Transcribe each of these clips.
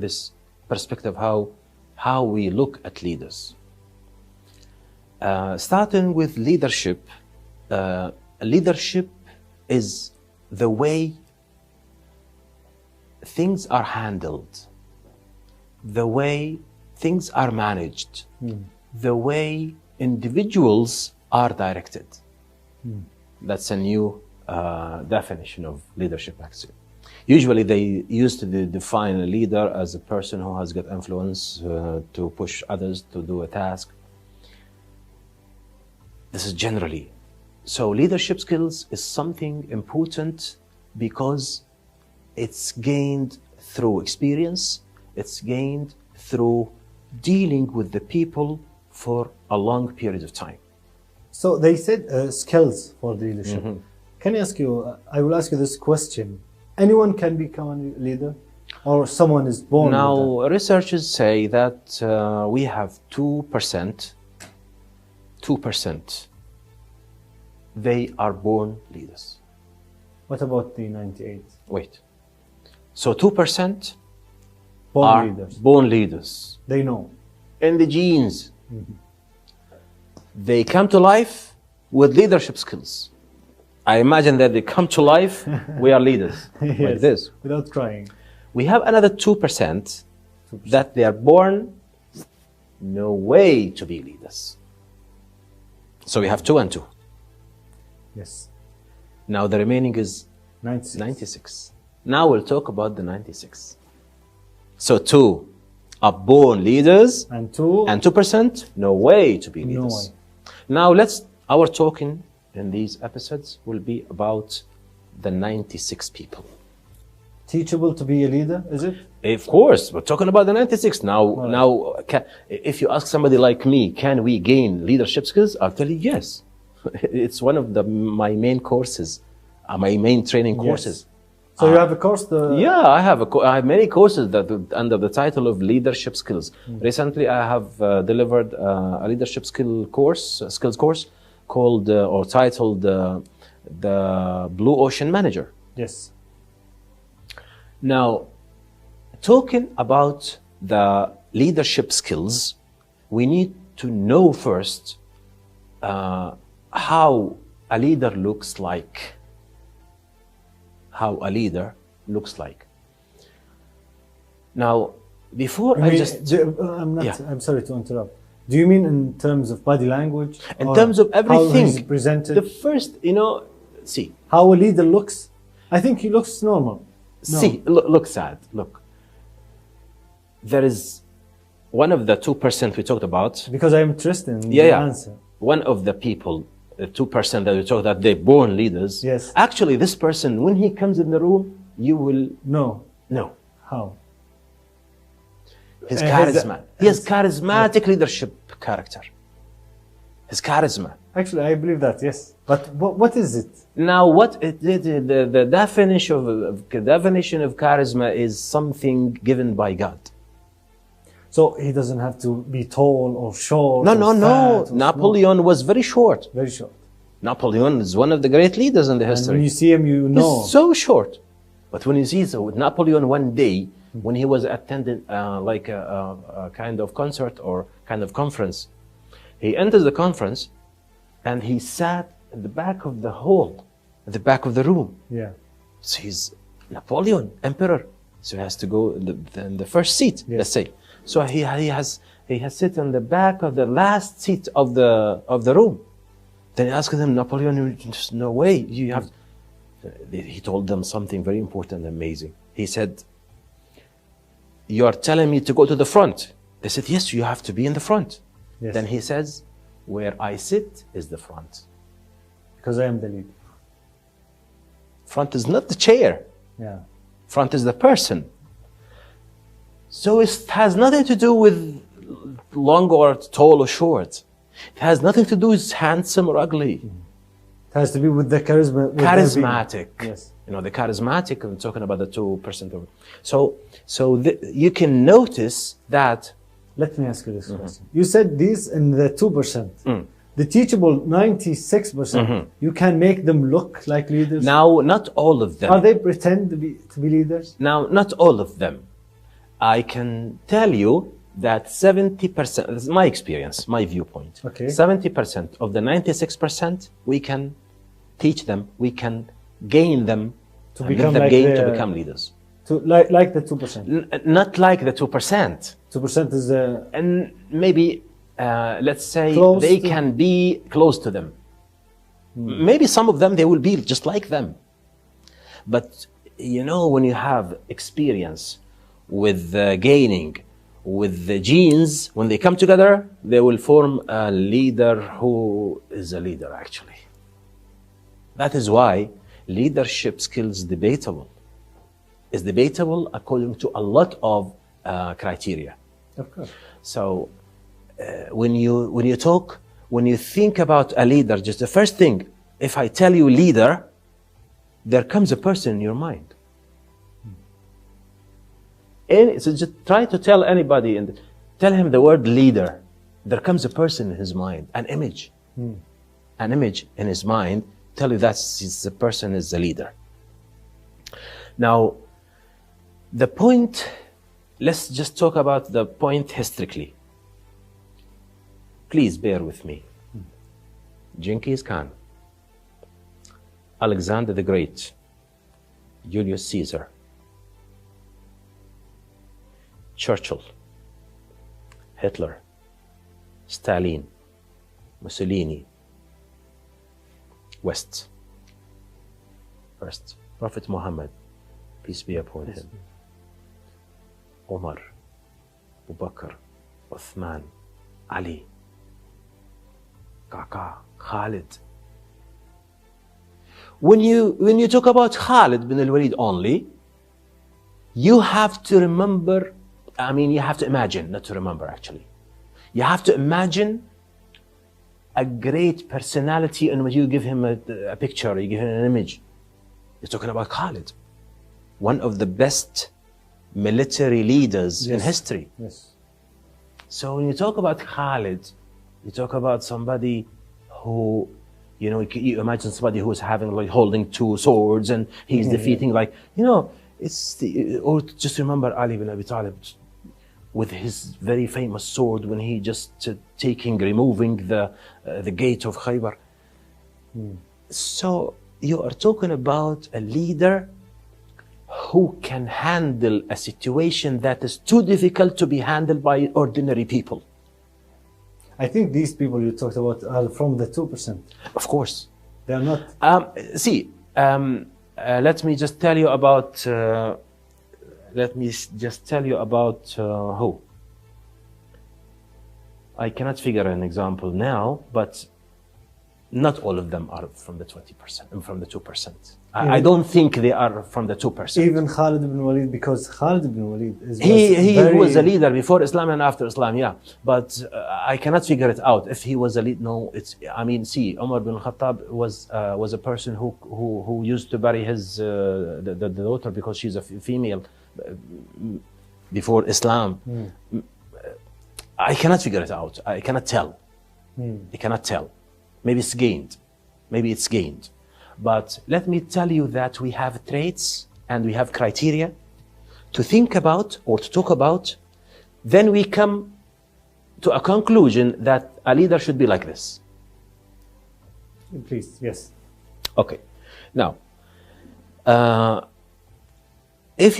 this perspective, how we look at leaders. Starting with leadership, leadership is the way things are handled, the way things are managed, the way individuals are directed. That's a new definition of leadership, actually. Usually they used to define a leader as a person who has got influence to push others to do a task. This is generally. So leadership skills is something important because it's gained through experience, it's gained through dealing with the people for a long period of time. So they said skills for leadership. Can I ask you, I will ask you this question. Anyone can become a leader? Or someone is born now, with that? Researchers say that we have 2%, they are born leaders. What about the 98? Wait. So 2% Born are leaders. born leaders. They know. In the genes. They come to life with leadership skills. I imagine that they come to life, we are leaders, like Yes, this. without trying. We have another 2% that they are born no way to be leaders. So we have 2 and 2. Yes. Now the remaining is 96. 96. Now we'll talk about the 96. So 2 are born leaders, And 2? and 2% no way to be No leaders. way. Now our talking in these episodes will be about the 96 people. Teachable to be a leader, is it? Of course, we're talking about the 96 now. If you ask somebody like me, can we gain leadership skills? I'll tell you yes. It's one of my main courses, my main training courses. So you have a course? Yeah, I have many courses that under the title of leadership skills. Recently, I have delivered a leadership skills course called or titled the Blue Ocean Manager. Yes. Now, talking about the leadership skills, we need to know first how a leader looks like. How a leader looks like. Now, before I'm sorry to interrupt. Do you mean in terms of body language? In terms of everything. How he's presented? The first, see. How a leader looks? I think he looks normal. No. See, look sad. Look. There is one of the 2% we talked about. Because I'm interested in the answer. One of the people, the 2% that we talked that they're born leaders. Yes. Actually, this person, when he comes in the room, you will know. How? His charisma. He has charismatic leadership character. His charisma. Actually, I believe that, yes. But what is it? Now, the definition of charisma is something given by God. So he doesn't have to be tall or short. No. Napoleon was very short. Very short. Napoleon is one of the great leaders in the history. And when you see him, you know. He's so short. But when you see Napoleon one day, when he was attending like a kind of concert or kind of conference, he enters the conference and he sat at the back of the hall, at the back of the room. Yeah. So he's Napoleon, emperor. So he has to go in the first seat, let's say. So he has sit on the back of the last seat of the room. Then he asked him, Napoleon, just no way. You have. He told them something very important and amazing. He said, "You are telling me to go to the front." They said, "Yes, you have to be in the front." Yes. Then he says, "Where I sit is the front." Because I am the leader. Front is not the chair. Yeah. Front is the person. So it has nothing to do with long or tall or short. It has nothing to do with handsome or ugly. It has to be with the charisma. Charismatic. Yes. The charismatic, I'm talking about the 2% of it. So you can notice that. Let me ask you this question. You said these in the 2%. The teachable 96%, you can make them look like leaders? Now, not all of them. Are they pretend to be leaders? Now, not all of them. I can tell you that 70%, this is my experience, my viewpoint. Okay. 70% of the 96% we can teach them, we can gain them To and become let them like gain to the- become leaders. To like the 2%. Not like the 2%. 2% is And maybe, let's say, Close they to- can be close to them. Maybe some of them, they will be just like them. But, you know, when you have experience with gaining, with the genes, when they come together, they will form a leader who is a leader, actually. That is why leadership skills debatable. Is debatable according to a lot of criteria. of course. So when you talk, when you think about a leader, just the first thing, if I tell you leader, there comes a person in your mind. And so just try to tell anybody and tell him the word leader. There comes a person in his mind, an image. An image in his mind tell you that the person is the leader. Now, the point, let's just talk about the point historically. Please bear with me. Genghis Khan, Alexander the Great, Julius Caesar, Churchill, Hitler, Stalin, Mussolini, West. First, Prophet Muhammad, peace be upon him. Umar, Abu Bakr, Uthman, Ali, Kaka, Khalid. When you talk about Khalid bin al-Walid only, you have to remember, I mean, you have to imagine, not to remember actually. You have to imagine a great personality, and when you give him a picture, you give him an image. You're talking about Khalid, one of the best military leaders in history. Yes. So when you talk about Khalid, you talk about somebody who, you know, you imagine somebody who's having, like, holding two swords and he's defeating, like, you know, it's the, or just remember Ali bin Abi Talib with his very famous sword when he just removing the gate of Khaybar. So you are talking about a leader who can handle a situation that is too difficult to be handled by ordinary people. I think these people you talked about are from the 2%. Of course. They are not. Let me just tell you about. Who. I cannot figure an example now, but not all of them are from the 20%, from the 2%. I don't think they are from the 2%. Even Khalid ibn Walid, because Khalid ibn Walid is He was a leader before Islam and after Islam, yeah. But I cannot figure it out if he was a leader. No, it's. I mean, see, Umar bin Khattab was a person who used to bury his the daughter because she's a female before Islam. I cannot figure it out. I cannot tell. I cannot tell. Maybe it's gained. Maybe it's gained. But let me tell you that we have traits and we have criteria to think about or to talk about. Then we come to a conclusion that a leader should be like this. Please, yes. Okay. Now, if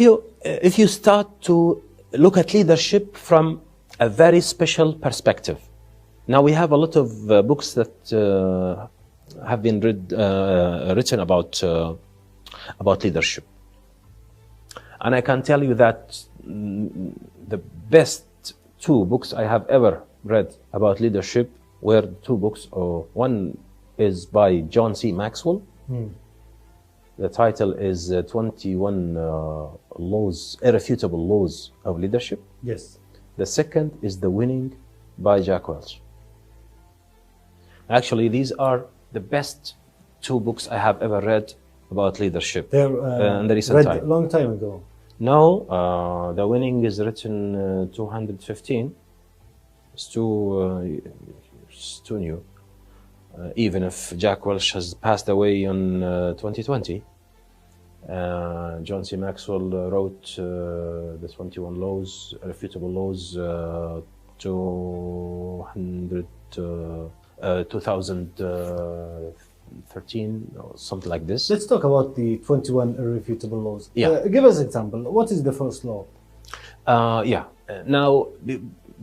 you start to look at leadership from a very special perspective. Now we have a lot of books that have been written about leadership, and I can tell you that the best two books I have ever read about leadership were two books. One is by John C. Maxwell. The title is 21 Irrefutable Laws of Leadership. Yes. The second is The Winning by Jack Welch. Actually, these are the best two books I have ever read about leadership They're in the recent read time. a long time ago. No, The Winning is written 215. It's too new. Even if Jack Welch has passed away in 2020. The Winning is 215. It's too new. Even if Jack Welch has passed away in 2020. John C. Maxwell wrote the 21 laws, irrefutable laws, 2013 or something like this. Let's talk about the 21 irrefutable laws. Yeah. Give us an example. What is the first law? Now,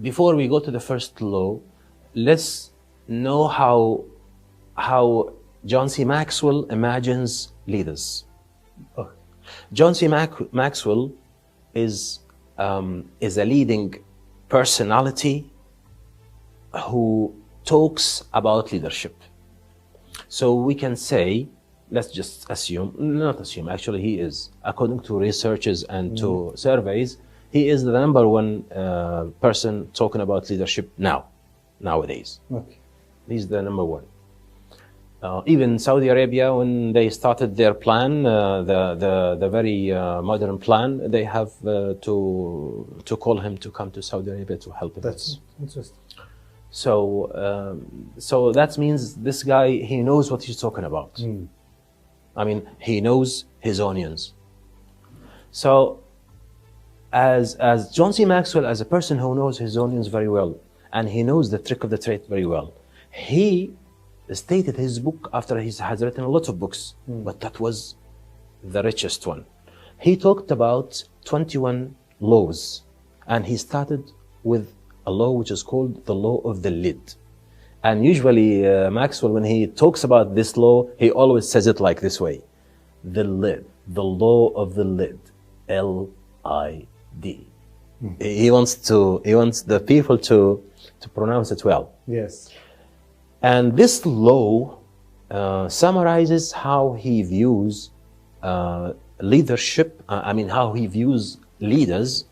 before we go to the first law, let's know how John C. Maxwell imagines leaders. Oh. John C. Maxwell is a leading personality who talks about leadership. So we can say, let's just assume, not assume, actually he is, according to researches and to surveys, he is the number one person talking about leadership nowadays. Okay. He's the number one. Even Saudi Arabia, when they started their plan, the very modern plan, they have to call him to come to Saudi Arabia to help him. That's interesting. So that means this guy, he knows what he's talking about. I mean, he knows his onions. So as John C. Maxwell, as a person who knows his onions very well, and he knows the trick of the trade very well, he stated his book after he has written a lot of books, but that was the richest one. He talked about 21 laws, and he started with a law which is called the law of the lid. And usually Maxwell, when he talks about this law, he always says it like this way: the lid, the law of the lid, L-I-D. He wants the people to pronounce it well. Yes. And this law summarizes how he views leadership, how he views leaders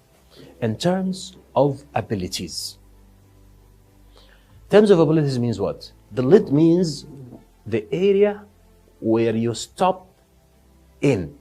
in terms of abilities. Terms of abilities means what? The lid means the area where you stop in.